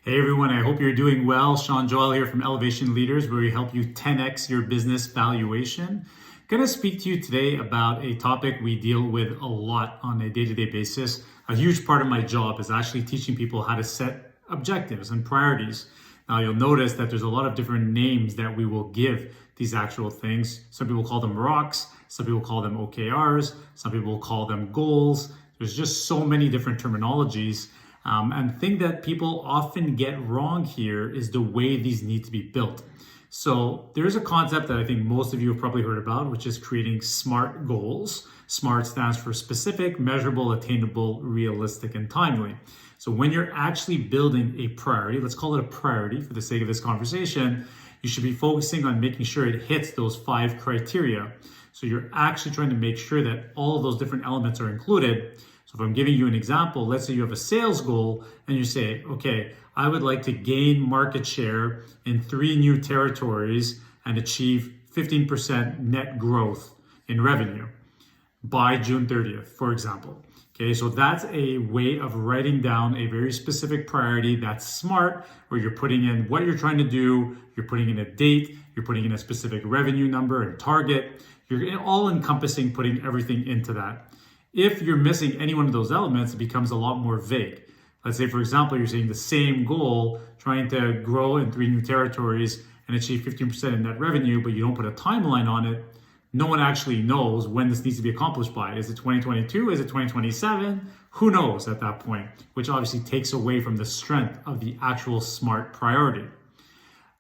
Hey everyone, I hope you're doing well. Sean Joel here from Elevation Leaders, where we help you 10x your business valuation. Going to speak to you today about a topic we deal with a lot on a day-to-day basis. A huge part of my job is actually teaching people how to set objectives and priorities. Now you'll notice that there's a lot of different names that we will give these actual things. Some people call them rocks, some people call them OKRs, some people call them goals. There's just so many different terminologies. And the thing that people often get wrong here is the way these need to be built. So there's a concept that I think most of you have probably heard about, which is creating SMART goals. SMART stands for specific, measurable, attainable, realistic, and timely. So when you're actually building a priority, let's call it a priority for the sake of this conversation, you should be focusing on making sure it hits those 5 criteria. So you're actually trying to make sure that all of those different elements are included. So if I'm giving you an example, let's say you have a sales goal and you say, okay, I would like to gain market share in 3 new territories and achieve 15% net growth in revenue by June 30th, for example. Okay, so that's a way of writing down a very specific priority that's SMART, where you're putting in what you're trying to do, you're putting in a date, you're putting in a specific revenue number and target, you're all encompassing putting everything into that. If you're missing any one of those elements, it becomes a lot more vague. Let's say, for example, you're saying the same goal, trying to grow in 3 new territories and achieve 15% in net revenue, but you don't put a timeline on it. No one actually knows when this needs to be accomplished by. Is it 2022? Is it 2027? Who knows at that point, which obviously takes away from the strength of the actual SMART priority.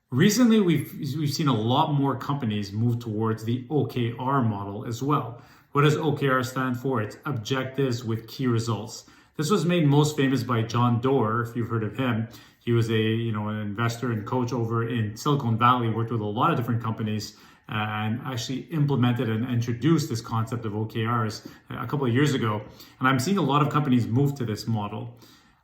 Recently, we've seen a lot more companies move towards the OKR model as well. What does OKR stand for? It's objectives with key results. This was made most famous by John Doerr, if you've heard of him. He was an investor and coach over in Silicon Valley, worked with a lot of different companies, and actually implemented and introduced this concept of OKRs a couple of years ago. And I'm seeing a lot of companies move to this model.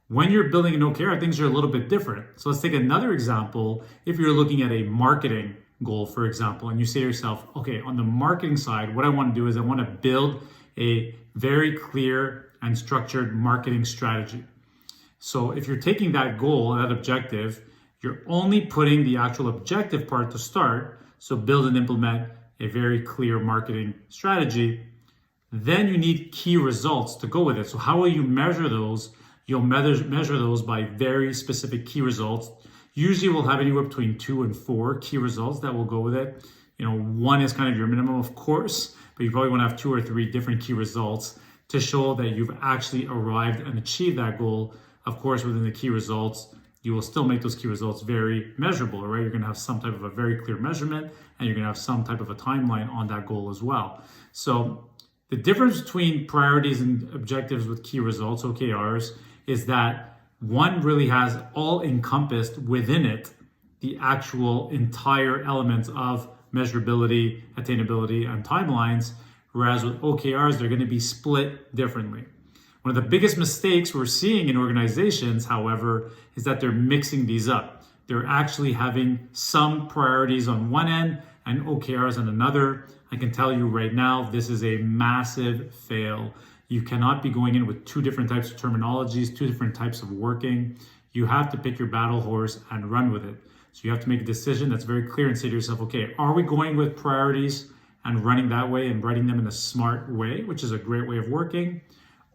When you're building an OKR, things are a little bit different. So let's take another example. If you're looking at a marketing goal, for example, and you say to yourself, okay, on the marketing side, what I want to do is I want to build a very clear and structured marketing strategy. So if you're taking that goal, that objective, you're only putting the actual objective part to start. So build and implement a very clear marketing strategy. Then you need key results to go with it. So how will you measure those? You'll measure those by very specific key results. Usually we'll have anywhere between 2 and 4 key results that will go with it. 1 is kind of your minimum, of course, but you probably want to have 2 or 3 different key results to show that you've actually arrived and achieved that goal. Of course, within the key results, you will still make those key results very measurable, right? You're going to have some type of a very clear measurement, and you're going to have some type of a timeline on that goal as well. So the difference between priorities and objectives with key results, OKRs, is that one really has all encompassed within it the actual entire elements of measurability, attainability, and timelines, whereas with OKRs, they're going to be split differently. One of the biggest mistakes we're seeing in organizations, however, is that they're mixing these up. They're actually having some priorities on one end and OKRs on another. I can tell you right now, this is a massive fail. You cannot be going in with 2 different types of terminologies, 2 different types of working. You have to pick your battle horse and run with it. So you have to make a decision that's very clear and say to yourself, okay, are we going with priorities and running that way and writing them in a SMART way, which is a great way of working?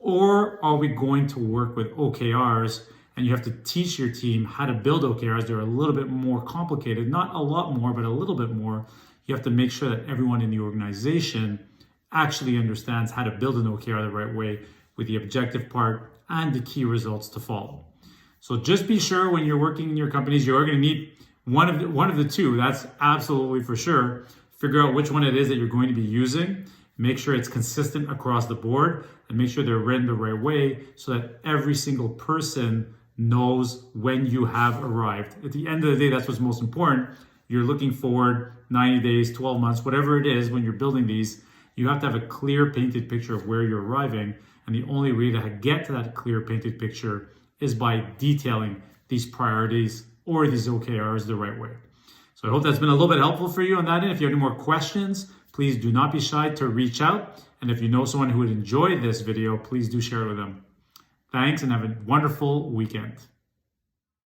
Or are we going to work with OKRs, and you have to teach your team how to build OKRs? They're a little bit more complicated, not a lot more, but a little bit more. You have to make sure that everyone in the organization actually understands how to build an OKR the right way with the objective part and the key results to follow. So just be sure when you're working in your companies, you're going to need one of the 2. That's absolutely for sure. Figure out which one it is that you're going to be using. Make sure it's consistent across the board and make sure they're written the right way so that every single person knows when you have arrived. At the end of the day, that's what's most important. You're looking forward 90 days, 12 months, whatever it is when you're building these. You have to have a clear painted picture of where you're arriving. And the only way to get to that clear painted picture is by detailing these priorities or these OKRs the right way. So I hope that's been a little bit helpful for you on that end. If you have any more questions, please do not be shy to reach out. And if you know someone who would enjoy this video, please do share it with them. Thanks and have a wonderful weekend.